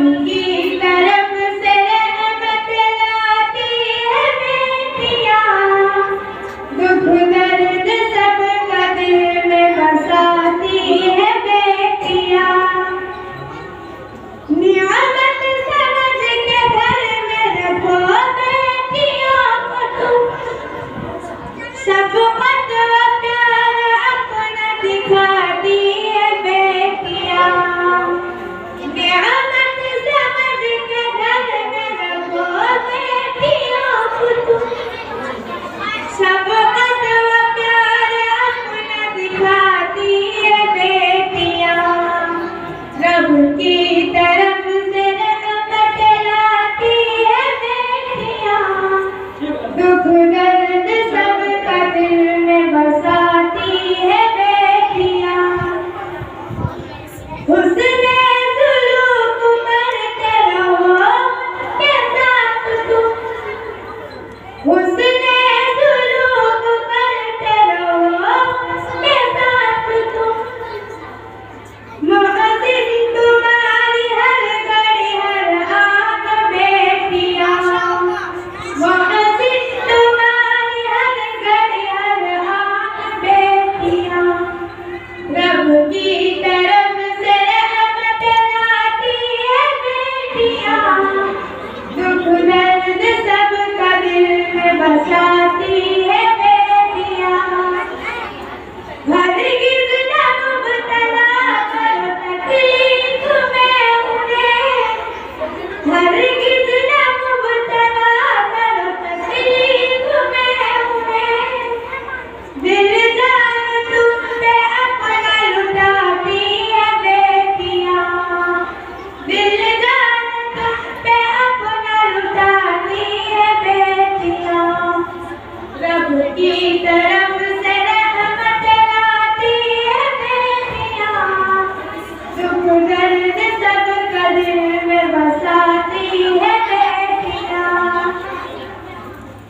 की तरफ से रहमत लाती है बेटियां, दुख दर्द सब का दिल में बसाती है बेटियां। नियामत समझ के घर में रखो बेटियों को तुम, शफ़क़त व प्यार अपना दिखाती है बेटियां। नियामत समझ के घर में रखो बेटियों को तुम, शफ़क़त व प्यार अपना दिखाती है बेटियां। रब की तरफ से रहमत लाती है बेटियां, दुख दर्द सब का दिल में बसाती है बेटियां। हुस्ने सुलूक करते रहो के साथ तुम, हुस्ने सुलूक करते रहो के साथ तुम। मोहसिन तुम्हारी हर घड़ी हर आन बेटियां, मोहसिन तुम्हारी हर घड़ी हर आन बेटियां। रब की तरफ से रहमत लाती है बेटियां, दुख दर्द सब का दिल में बसाती है बेटियां। हरगिज़ न मुब्तला करो तकलीफ में उन्हें, हरगिज़ न मुब्तला करो तकलीफ में उन्हें। दिल जान तुम पे अपना लुटाती है बेटियां, दिल जान तुम पे अपना लुटाती है बेटियां। रब की तरफ से रहमत लाती है बेटियां, दुख दर्द सब का दिल में बसाती है बेटियां।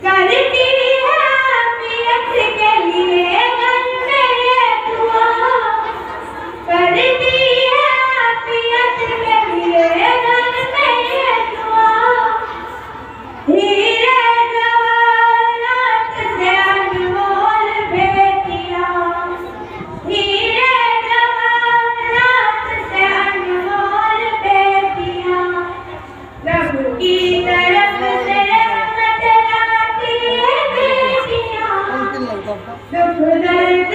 करती है आफियत के लिए घर में ये दुआ, करती है आफियत के लिए घर में ये दुआ। हीरे जवाहरात से अनमोल बेटियां, हीरे जवाहरात से अनमोल बेटियां। रब की तरफ से रहमत लाती है बेटियां, दुख दर्द